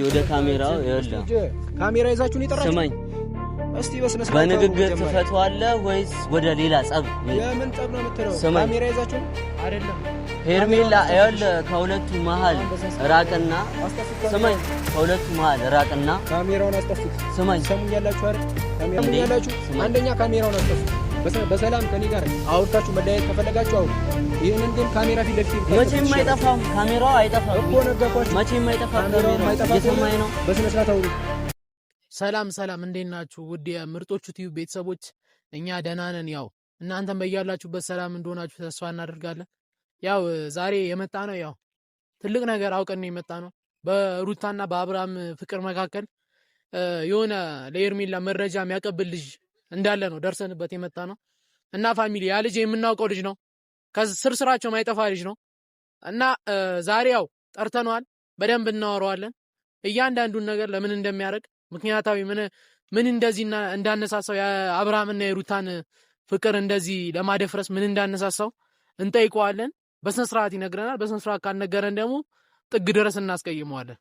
ወደ ካሜራው ይኸውልህ ካሜራ ይዛችሁን ይጠራችሁ ስማኝ እስቲ በስነ ስርዓት በንግግር ትፈቷለህ ወይስ ወደ ሌላ ጸብ የምን ጸብ ነው የምትለው ካሜራ ይዛችሁን አይደለም ሄርሜላ ይኸውልህ ከሁለቱ መሃል ራቅና ስማኝ ከሁለቱ መሃል ራቅና ካሜራውን አስጠፉት ስማኝ ሰሙኛላችሁ አይደል ካሜራውን ያላችሁ አንደኛ ካሜራውን አስጠፉት በሰላም ከኔ ጋር አውርታችሁ መለያየት ከፈለጋችሁ አውሩ ይሄንን ግን ካሜራ ፊት ለፊት መቼም አይጠፋም ካሜራው አይጠፋም እኮ ነገርኳችሁ መቼም አይጠፋም እየሰማኝ ነው በስነ ስርዓት አውሩ ሰላም እንዴት ናችሁ ውድ የምርጦቹ ቲዩብ ቤተሰቦች እኛ ደህና ነን ያው እናንተም በያላችሁበት ሰላም እንደሆናችሁ ተስፋ እናደርጋለን ያው ዛሬ የመጣ ነው ያው ትልቅ ነገር አውቀን ነው የመጣ ነው በሩታና በአብርሃም ፍቅር መካከል የሆነ ለሄርሜላ መረጃ የሚያቀብል ልጅ እንዳለ ነው ደርሰንበት የመጣ ነው እና ፋሚሊ ያ ልጅ የምናውቀው ልጅ ነው ከስርስራቸው ማይጠፋ ልጅ ነው እና ዛሬ ያው ጠርተነዋል በደንብ እናወራዋለን እያንዳንዱን ነገር ለምን እንደሚያደርግ ምክንያታዊ ምን እንደዚህ እንዳነሳሳው የአብርሃምና የሩታን ፍቅር እንደዚህ ለማደፍረስ ምን እንዳነሳሳው እንጠይቀዋለን በስነ ስርዓት ይነግረናል በስነ ስርዓት ካልነገረን ደግሞ ጥግ ድረስ እናስቀይመዋለን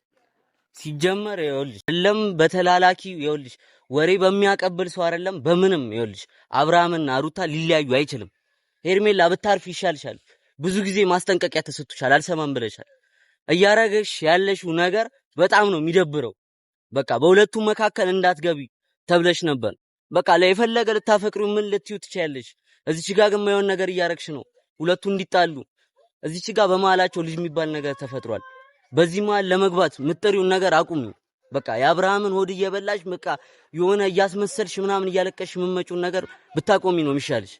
ሲጀመር ይኸውልሽ አይደለም በተላላኪ ይኸውልሽ ወሬ በሚያቀብል ሰው አይደለም በምንም ይኸውልሽ አብርሃምና ሩታ ሊለያዩ አይችልም ሄርሜላ ብታርፍ ይሻልሻል ብዙ ጊዜ ማስጠንቀቂያ ተሰጥቶሻል አልሰማም ብለሻል እያረገሽ ያለሽው ነገር በጣም ነው የሚደብረው በቃ በሁለቱም መካከል እንዳትገቢ ተብለሽ ነበር በቃ ለየፈለገ ልታፈቅሪው ምን ልትዩ ትችያለሽ እዚች ጋር ግን የማይሆን ነገር እያረግሽ ነው ሁለቱ እንዲጣሉ እዚች ጋር በመሃላቸው ልጅ የሚባል ነገር ተፈጥሯል በዚህ መሃል ለመግባት ምጥሪውን ነገር አቁሚ በቃ የአብርሃምን ሆድ እየበላሽ በቃ የሆነ እያስመሰልሽ ምናምን እያለቀሽ ምመጪውን ነገር ብታቆሚ ነው የሚሻልሽ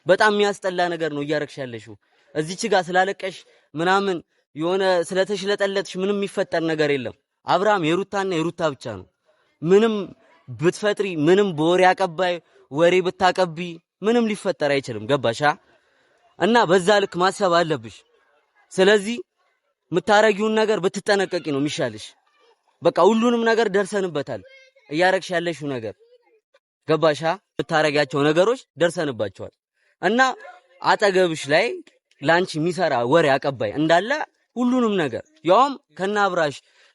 በጣም የሚያስጠላ ነገር ነው እያረግሽ ያለሽው እዚች ጋር ስላለቀሽ ምናምን የሆነ ስለተሽለጠለጥሽ ምንም የሚፈጠር ነገር የለም አብርሃም የሩታና የሩታ ብቻ ነው ምንም ብትፈጥሪ ምንም በወሬ አቀባይ ወሬ ብታቀቢ ምንም ሊፈጠር አይችልም ገባሻ እና በዛ ልክ ማሰብ አለብሽ ስለዚህ ምታረጊውን ነገር ብትጠነቀቂ ነው የሚሻልሽ በቃ ሁሉንም ነገር ደርሰንበታል እያረግሽ ያለሽው ነገር ገባሻ ብታረጋቸው ነገሮች ደርሰንባቸዋል እና አጠገብሽ ላይ ላንቺ የሚሰራ ወሬ አቀባይ እንዳለ ሁሉንም ነገር ያውም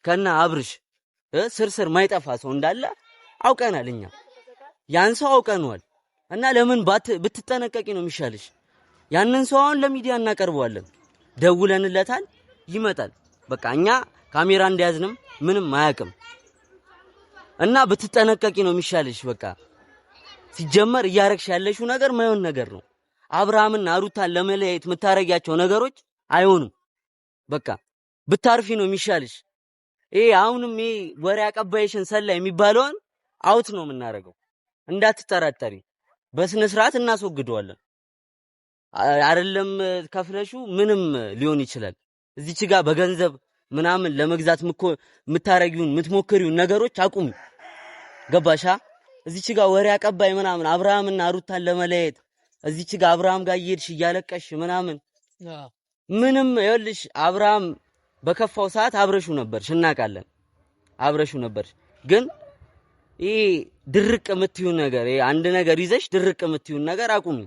ከና አብርሽ ስርስር ማይጠፋ ሰው እንዳለ አውቀናል እኛ ያን ሰው አውቀናል እና ለምን ብትጠነቀቂ ነው የሚሻልሽ ያንን ሰው አሁን ለሚዲያ እናቀርበዋለን ደውለንለታል ይመጣል በቃ እኛ ካሜራ እንደያዝንም ምንም አያውቅም እና ብትጠነቀቂ ነው የሚሻልሽ በቃ ሲጀመር እያረግሽ ያለሽው ነገር ማይሆን ነገር ነው አብርሃምና ሩታን ለመለያየት የምታረጊያቸው ነገሮች አይሆኑም በቃ ብታርፊ ነው የሚሻልሽ አሁንም ወሬ አቀባይሽን ሰላ የሚባለውን አውት ነው የምናረገው እንዳትጠራጠሪ በስነ ስርዓት እናስወግደዋለን አይደለም ከፍለሹ ምንም ሊሆን ይችላል እዚች ጋር በገንዘብ ምናምን ለመግዛት ምታረጊውን ምትሞክሪውን ነገሮች አቁሚ ገባሻ እዚች ጋር ወሬ አቀባይ ምናምን አብርሃምና ሩታን ለመለያየት እዚች ጋር አብርሃም ጋር እየሄድሽ እያለቀሽ ምናምን ምንም ይኸውልሽ አብርሃም በከፋው ሰዓት አብረሹ ነበርሽ እናውቃለን አብረሹ ነበርሽ ግን ድርቅ የምትዩ ነገር አንድ ነገር ይዘሽ ድርቅ የምትዩ ነገር አቁሚ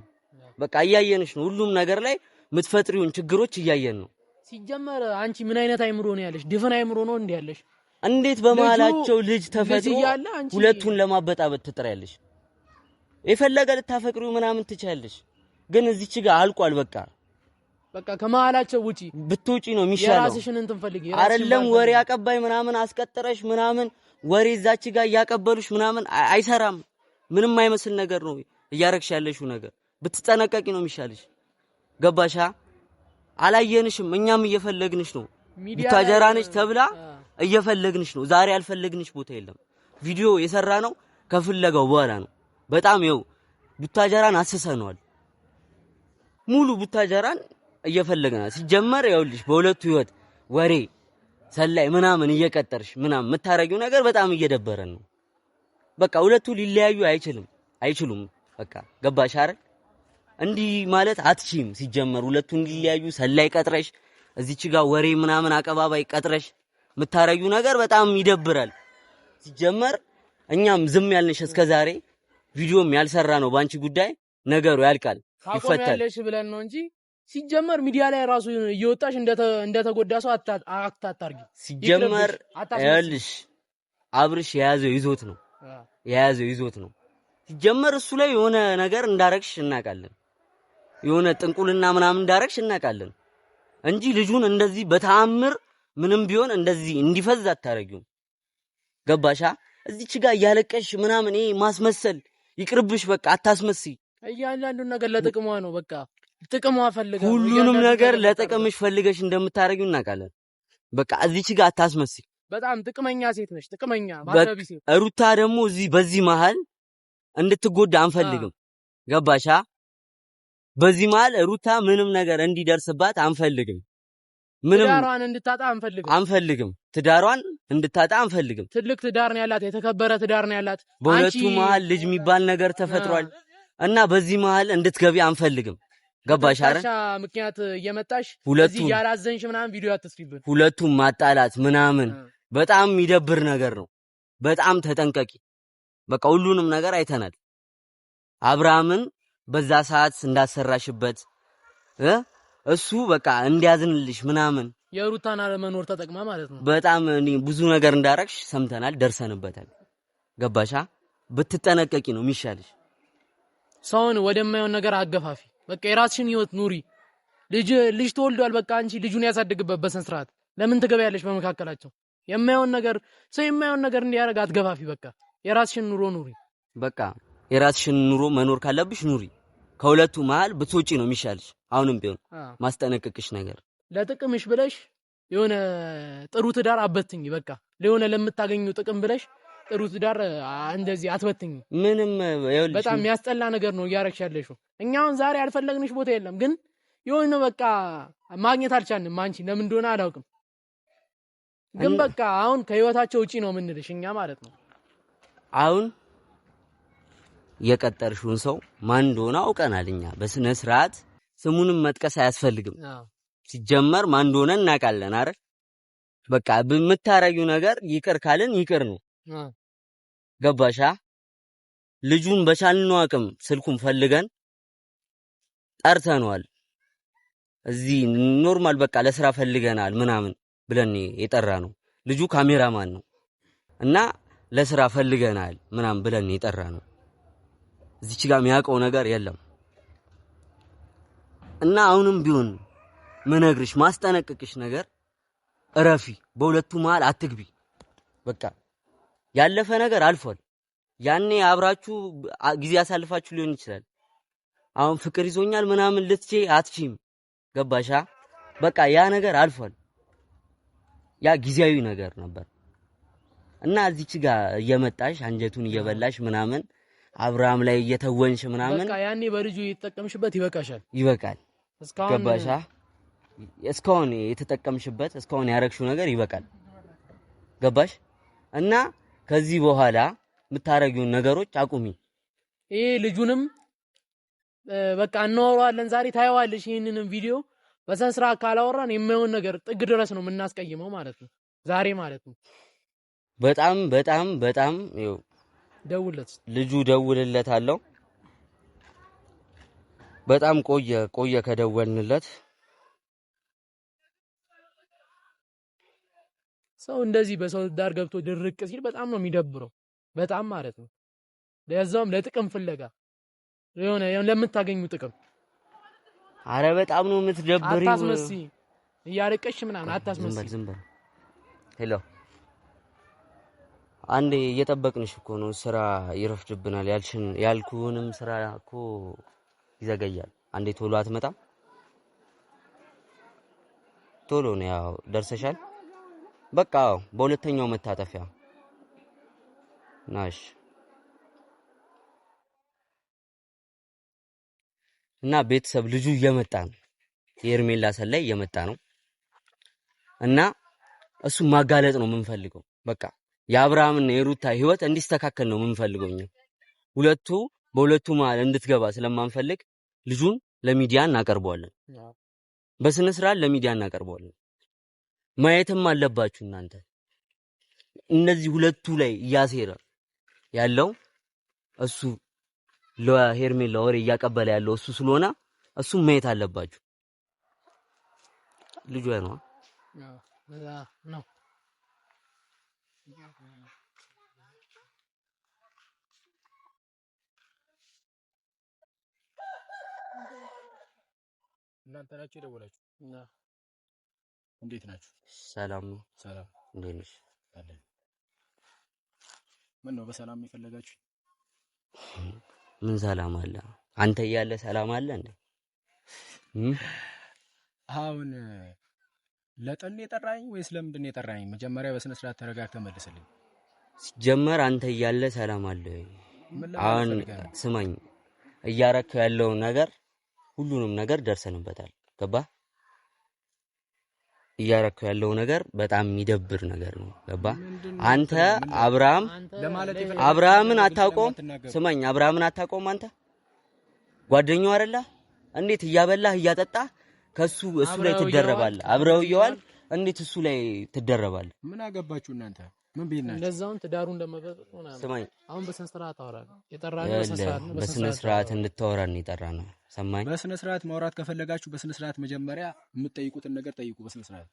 በቃ እያየንሽ ነው ሁሉም ነገር ላይ ምትፈጥሪውን ችግሮች እያየን ነው ሲጀመር አንቺ ምን አይነት አይምሮ ነው ያለሽ ድፍን አይምሮ ነው እንዴ ያለሽ እንዴት በመሃላቸው ልጅ ተፈጥሮ ሁለቱን ለማበጣበጥ ትጥሪያለሽ የፈለገ ልታፈቅሪው ምናምን ትቻለሽ ግን እዚች ጋር አልቋል በቃ ከመሃላቸው ውጪ ብትውጪ ነው የሚሻለው የራስሽን እንትን ፈልጊ አይደለም ወሬ አቀባይ ምናምን አስቀጥረሽ ምናምን ወሬ እዛች ጋር ያቀበሉሽ ምናምን አይሰራም ምንም አይመስል ነገር ነው እያረግሽ ያለሽው ነገር ብትጠነቀቂ ነው የሚሻልሽ ገባሻ አላየንሽም እኛም እየፈለግንሽ ነው ቡታጀራነሽ ተብላ እየፈለግንሽ ነው ዛሬ ያልፈለግንሽ ቦታ የለም ቪዲዮ የሰራ ነው ከፍለጋው በኋላ ነው በጣም ይው ቡታጀራን አሰሰነዋል ሙሉ ቡታጀራን እየፈለግና ሲጀመር ይኸውልሽ በሁለቱ ህይወት ወሬ ሰላይ ምናምን እየቀጠርሽ ምናምን መታረጊው ነገር በጣም እየደበረን ነው በቃ ሁለቱ ሊለያዩ አይችሉም በቃ ገባሽ አይደል እንዲህ ማለት አትችይም ሲጀመር ሁለቱ እንዲለያዩ ሰላይ ቀጥረሽ እዚች ጋር ወሬ ምናምን አቀባባይ ቀጥረሽ መታረጊው ነገር በጣም ይደብራል ሲጀመር እኛም ዝም ያልንሽ እስከዛሬ ቪዲዮም ያልሰራ ነው ባንቺ ጉዳይ ነገሩ ያልቃል ይፈታል ያለሽ ብለን ነው እንጂ ሲጀመር ሚዲያ ላይ ራሱ እየወጣሽ እንደተጎዳ ሰው አታርጊ። ሲጀመር ያልሽ አብርሽ የያዘው ይዞት ነው። ሲጀመር እሱ ላይ የሆነ ነገር እንዳረግሽ እናውቃለን። የሆነ ጥንቁልና ምናምን እንዳረግሽ እናውቃለን እንጂ ልጁን እንደዚህ በተአምር ምንም ቢሆን እንደዚህ እንዲፈዝ አታረጊው። ገባሻ? እዚች ጋር እያለቀሽ ምናምን ይሄ ማስመሰል ይቅርብሽ። በቃ አታስመስይ። እያንዳንዱን ነገር ለጥቅሟ ነው። በቃ ጥቅሟ ፈልጋ ሁሉንም ነገር ለጥቅምሽ ፈልገሽ እንደምታረጊው እናውቃለን። በቃ እዚች ጋር አታስመስይ። በጣም ጥቅመኛ ሴት ነሽ። ጥቅመኛ ማሰቢ ሴት። ሩታ ደግሞ በዚህ መሃል እንድትጎዳ አንፈልግም። ገባሻ? በዚህ መሃል ሩታ ምንም ነገር እንዲደርስባት አንፈልግም። ትዳሯን እንድታጣ አንፈልግም። ትልቅ ትዳር ነው ያላት፣ የተከበረ ትዳር ነው ያላት። በሁለቱ መሃል ልጅ የሚባል ነገር ተፈጥሯል እና በዚህ መሃል እንድትገቢ አንፈልግም። ገባሽ አይደል? ምክንያት እየመጣሽ እዚህ ያላዘንሽ ምናምን ቪዲዮ አትስሪብን። ሁለቱም ማጣላት ምናምን በጣም የሚደብር ነገር ነው። በጣም ተጠንቀቂ። በቃ ሁሉንም ነገር አይተናል። አብርሃምን በዛ ሰዓት እንዳሰራሽበት እሱ በቃ እንዲያዝንልሽ ምናምን የሩታና ለመኖር ተጠቅማ ማለት ነው። በጣም ብዙ ነገር እንዳረግሽ ሰምተናል፣ ደርሰንበታል። ገባሻ? ብትጠነቀቂ ነው የሚሻልሽ። ሰውን ወደማይሆን ነገር አገፋፊ። በቃ የራስሽን ህይወት ኑሪ። ልጅ ተወልዷል። በቃ አንቺ ልጁን ያሳድግበት በስነ ስርዓት። ለምን ትገበያለሽ በመካከላቸው? የማይሆን ነገር እንዲያረግ አትገፋፊ። በቃ የራስሽን ኑሮ ኑሪ። በቃ የራስሽን ኑሮ መኖር ካለብሽ ኑሪ። ከሁለቱ መሃል ብትወጪ ነው የሚሻልሽ። አሁንም ቢሆን ማስጠነቀቅሽ ነገር ለጥቅምሽ ብለሽ የሆነ ጥሩ ትዳር አበትኝ። በቃ ለሆነ ለምታገኙ ጥቅም ብለሽ ጥሩ ትዳር እንደዚህ አትበትኝ። ምንም በጣም የሚያስጠላ ነገር ነው እያረግሽ ያለሽው። እኛውን ዛሬ ያልፈለግንሽ ቦታ የለም፣ ግን የሆነ በቃ ማግኘት አልቻልንም። አንቺ ለምን እንደሆነ አላውቅም፣ ግን በቃ አሁን ከህይወታቸው ውጪ ነው የምንልሽ እኛ ማለት ነው። አሁን የቀጠርሽውን ሰው ማን እንደሆነ አውቀናል እኛ በስነ ስርዓት። ስሙንም መጥቀስ አያስፈልግም። ሲጀመር ማን እንደሆነ እናውቃለን አይደል? በቃ በምታረጊው ነገር ይቅር ካልን ይቅር ነው። ገባሻ? ልጁን በቻልነው አቅም ስልኩን ፈልገን ጠርተነዋል። እዚህ ኖርማል በቃ ለስራ ፈልገናል ምናምን ብለን የጠራ ነው። ልጁ ካሜራማን ነው እና ለስራ ፈልገናል ምናምን ብለን የጠራ ነው። እዚች ጋር የሚያውቀው ነገር የለም እና አሁንም ቢሆን ምነግርሽ ማስጠነቅቅሽ ነገር እረፊ። በሁለቱ መሃል አትግቢ። በቃ ያለፈ ነገር አልፏል። ያኔ አብራችሁ ጊዜ አሳልፋችሁ ሊሆን ይችላል። አሁን ፍቅር ይዞኛል ምናምን ልትቼ አትቺም። ገባሻ? በቃ ያ ነገር አልፏል። ያ ጊዜያዊ ነገር ነበር እና እዚች ጋር እየመጣሽ አንጀቱን እየበላሽ ምናምን አብርሃም ላይ እየተወንሽ ምናምን በቃ ያኔ በልጁ እየተጠቀምሽበት ይበቃሻል። ይበቃል። ገባሻ? እስካሁን የተጠቀምሽበት እስካሁን ያረግሽው ነገር ይበቃል። ገባሽ? እና ከዚህ በኋላ የምታረጊውን ነገሮች አቁሚ። ይሄ ልጁንም በቃ እናወራዋለን ዛሬ ታየዋለሽ። ይሄንንም ቪዲዮ በሰን ስራ ካላወራን የማይሆን ነገር ጥግ ድረስ ነው የምናስቀይመው ማለት ነው ዛሬ ማለት ነው። በጣም በጣም በጣም ይኸው ደውለት ልጁ ደውልለታለሁ። በጣም ቆየ ከደወልንለት። ሰው እንደዚህ በሰው ዳር ገብቶ ድርቅ ሲል በጣም ነው የሚደብረው። በጣም ማለት ነው። ለዛውም ለጥቅም ፍለጋ የሆነ ለምታገኙ ጥቅም። አረ በጣም ነው የምትደብሪው። አታስመስይ፣ እያለቀሽ ምናምን አታስመስይ። ዝም በል። ሄሎ አንዴ እየጠበቅንሽ እኮ ነው። ስራ ይረፍድብናል ያልኩንም ስራ እኮ ይዘገያል። አንዴ ቶሎ አትመጣም? ቶሎ ነው ያው ደርሰሻል። በቃ በሁለተኛው መታጠፊያ ናሽ እና ቤተሰብ ልጁ እየመጣ ነው። የኤርሜላ ሰላይ እየመጣ ነው እና እሱ ማጋለጥ ነው የምንፈልገው። በቃ የአብርሃምና የሩታ ህይወት እንዲስተካከል ነው የምንፈልገው። በሁለቱ መሃል እንድትገባ ስለማንፈልግ ልጁን ለሚዲያ እናቀርበዋለን። በስነ ስርዓት ለሚዲያ እናቀርበዋለን። ማየትም አለባችሁ እናንተ። እነዚህ ሁለቱ ላይ እያሴረ ያለው እሱ ለሄርሜላ ወሬ እያቀበለ ያለው እሱ ስለሆነ እሱ ማየት አለባችሁ። ልጇ ነው ነው እናንተ ናችሁ የደወላችሁ? እንዴት ናችሁ? ሰላም ነው። ሰላም እንዴት ነሽ? አለን። ምን ነው በሰላም የፈለጋችሁ? ምን ሰላም አለ? አንተ እያለ ሰላም አለ እንዴ? አሁን ለጠን የጠራኝ ወይስ ለምንድን ነው የጠራኝ? መጀመሪያ በስነ ስርዓት ተረጋግተህ መልስልኝ። ሲጀመር አንተ እያለ ሰላም አለ? አሁን ስማኝ፣ እያረከው ያለው ነገር ሁሉንም ነገር ደርሰንበታል። ገባ? እያረከው ያለው ነገር በጣም የሚደብር ነገር ነው። ገባ? አንተ አብርሃምን አታውቀውም? ስማኝ፣ አብርሃምን አታውቀውም? አንተ ጓደኛው አይደለ? እንዴት እያበላህ እያጠጣህ ከሱ እሱ ላይ ትደረባለህ? አብረው እየዋል እንዴት እሱ ላይ ትደረባለህ? ምን አገባችሁ እናንተ? ምን ቢልናችሁ እንደዛውን ትዳሩ እንደመበጠጥ ሆነ። ስማኝ፣ አሁን በስነ ስርዓት አወራለሁ። የጠራነው በስነ ስርዓት እንድታወራን የጠራነው። ሰማኝ። በስነ ስርዓት ማውራት ከፈለጋችሁ በስነ ስርዓት መጀመሪያ የምትጠይቁትን ነገር ጠይቁ። በስነ ስርዓት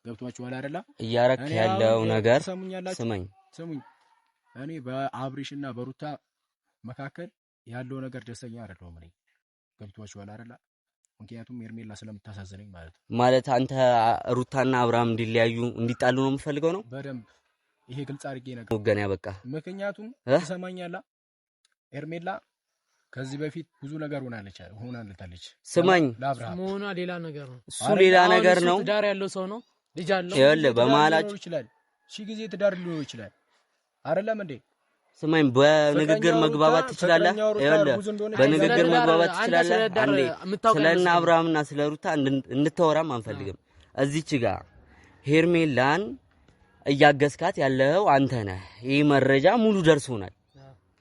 ገብቷችኋል አይደለ? እያረክ ያለው ነገር ስማኝ፣ እኔ በአብሪሽና በሩታ መካከል ያለው ነገር ደስተኛ አይደለሁም። እኔ ገብቷችኋል አይደለ? ምክንያቱም ሄርሜላ ስለምታሳዝነኝ ማለት ነው። ማለት አንተ ሩታና አብርሃም እንዲለያዩ እንዲጣሉ ነው የምፈልገው ነው? በደንብ ይሄ ግልጽ አድርጌ ነገር ወገን ያበቃ። ምክንያቱም ትሰማኛለህ፣ ሄርሜላ ከዚህ በፊት ብዙ ነገር ሆናለች። ስማኝ፣ መሆኗ ሌላ ነገር ነው። እሱ ሌላ ነገር ነው። ትዳር ያለው ሰው ነው፣ ልጅ አለው። ይኸውልህ በመሀላችሁ ይችላል ሺህ ጊዜ ትዳር ሊኖር ይችላል አይደለም እንዴ? ስማኝ፣ በንግግር መግባባት ትችላለህ። ይኸውልህ በንግግር መግባባት ትችላለህ። አንዴ ስለና አብርሃምና ስለ ሩታ እንድታወራም አንፈልግም። እዚች ጋር ሄርሜላን እያገዝካት ያለው አንተ ነህ። ይሄ መረጃ ሙሉ ደርሶናል።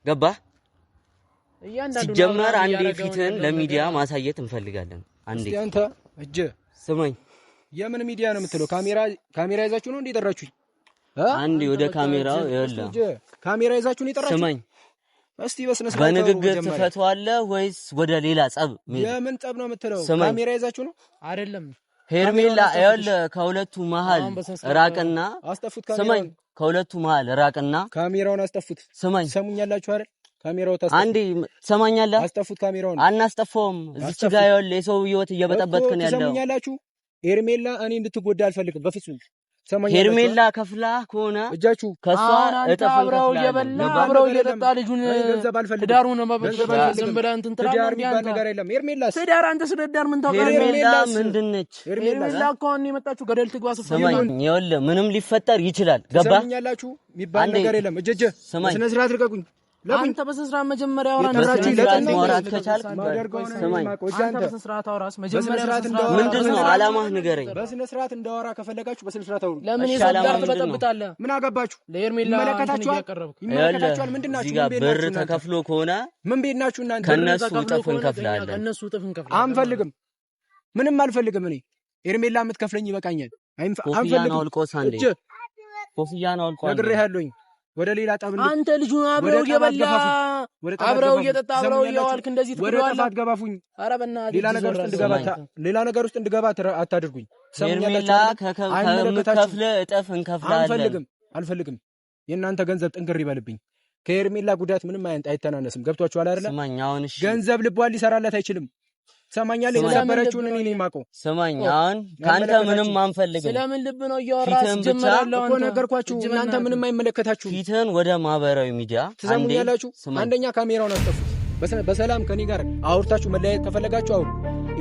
ገባህ? ሲጀመር አንዴ ፊትን ለሚዲያ ማሳየት እንፈልጋለን። አንዴ አንተ እጅ ስማኝ፣ የምን ሚዲያ ነው የምትለው? ካሜራ ይዛችሁ ነው እንዴ የጠራችሁኝ? አንዴ ወደ ካሜራው ይኸውልህ፣ ካሜራ ይዛችሁ ነው የጠራችሁኝ? ስማኝ፣ እስቲ በስነ ስርዓት በንግግር ትፈቷለህ ወይስ ወደ ሌላ ጸብ? የምን ጸብ ነው የምትለው? ካሜራ ይዛችሁ ነው አይደለም? ሄርሜላ ይኸውልህ፣ ከሁለቱ መሃል ራቅና አስጠፉት። ስማኝ፣ ከሁለቱ መሃል ራቅና ካሜራውን አስጠፉት። ስማኝ፣ ሰሙኛላችሁ አይደል? ካሜራው ታስጠፉት። አንዴ ሰማኛለህ? አስጠፉት ካሜራውን። አናስጠፋውም። እዚች ጋር ይኸውልህ፣ የሰው ህይወት እየበጠበጥክ ነው ያለው። ሰሙኛላችሁ? ሄርሜላ እኔ እንድትጎዳ አልፈልግም በፍጹም። ሄርሜላ ከፍላ ከሆነ እጃችሁ ከሷ እጥፍ አብረው እየበላ አብረው እየጠጣ ልጁን ትዳሩን መበጥበጥ ዝም ብለህ እንትን ትዳር የሚባል ነገር የለም። ሄርሜላ ትዳር አንተ ስለዳር ምን ታውቃለህ? ሄርሜላ ምንድን ነች? ሄርሜላ እኮ አሁን የመጣችሁ ገደል ትግባ። ስማኝ፣ ይኸውልህ ምንም ሊፈጠር ይችላል። ገባ? ሰሙኛላችሁ? የሚባል ነገር የለም። እጀጀ ስነ ስርዓት ልቀቁኝ። አንተ በስነ ስርዓት መጀመሪያ አውራ። ማውራት ከቻልክ ስማኝ። አንተ በስነ ስርዓት አውራስ መጀመሪያ። ምንድነው አላማህ ንገረኝ። በስነ ስርዓት እንዳወራ ከፈለጋችሁ በስነ ስርዓት አውሩ። ለምን የሰዳር ትበጠብጣለህ? ምን አገባችሁ? ለሄርሜላ ይመለከታችኋል። ምንድን ናችሁ? እዚህ ጋር ብር ተከፍሎ ከሆነ ምን ቤት ናችሁ እናንተ? ከነሱ እጥፍ እንከፍላለን። ከነሱ እጥፍ እንከፍላለን። አንፈልግም፣ ምንም አልፈልግም። እኔ ሄርሜላ የምትከፍለኝ ይበቃኛል። አንፈልግም። ኮፍያ ነው አልቆ ነግሬሃለሁኝ። ወደ ሌላ ጠብ አንተ ልጁን አብረው እየበላ አብረው እየጠጣ አብረው እየዋልክ እንደዚህ ትገባለህ። ወደ ጥፋት ገባፉኝ። ኧረ በእናትህ ሌላ ነገር ውስጥ እንድገባ አታድርጉኝ። ሄርሜላ ከምትከፍል እጥፍ እንከፍላለን። አልፈልግም። የእናንተ ገንዘብ ጥንቅር ይበልብኝ። ከሄርሜላ ጉዳት ምንም አይተናነስም። ገብቷችኋል አይደለ? ስማኝ፣ አሁን እሺ፣ ገንዘብ ልቧን ሊሰራላት አይችልም። ሰማኛል። የተሰበረችውን እኔ ነኝ የማውቀው። ስማኝ፣ አሁን ካንተ ምንም አንፈልግም። ስለምን ልብ ነው እያወራህ ጀመራለሁ እኮ ነገርኳችሁ። እናንተ ምንም አይመለከታችሁ። ፊትን ወደ ማህበራዊ ሚዲያ ትሰሙኛላችሁ። አንደኛ ካሜራውን አስጠፉት። በሰላም ከኔ ጋር አውርታችሁ መለያየት ከፈለጋችሁ አውሩ።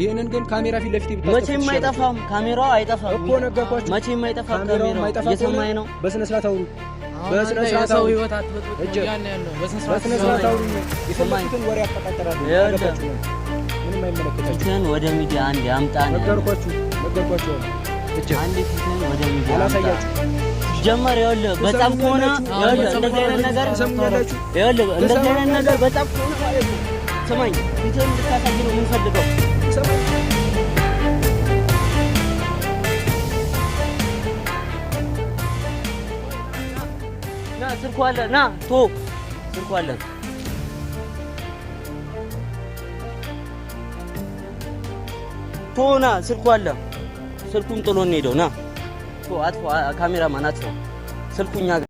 ይሄንን ግን ካሜራ ፊት ለፊት ብታስጠፉ መቼም አይጠፋም። ካሜራው አይጠፋም እኮ ነገርኳችሁ። መቼም አይጠፋም። ካሜራው እየሰማኝ ነው። በስነ ስርዓት አውሩ። በስነ ስርዓት አውሩ። በስነ ስርዓት አውሩ። የሰማችሁትን ወሬ አፈጣጠራለሁ። ምንም አይመለከታችሁም። ወደ ሚዲያ አንዴ አምጣን። ነገርኳችሁ። አንዴ ፊትን ወደ ሚዲያ አላሳያችሁ ጀመር። ይኸውልህ በጣም ከሆነ ይኸውልህ እንደዚህ አይነት ነገር ሰምኛላችሁ። ይኸውልህ እንደዚህ አይነት ነገር በጣም ከሆነ ማለት ነው። ስማኝ፣ ፊትን እንድታሳይ ነው የምንፈልገው። ና ስልኩ አለ። ና ቶ ስልኩ አለ። ቶና ስልኩ አለ። ስልኩን ጥሎን ሄደው ና አጥፎ ካሜራማን አጥፎ ስልኩኛ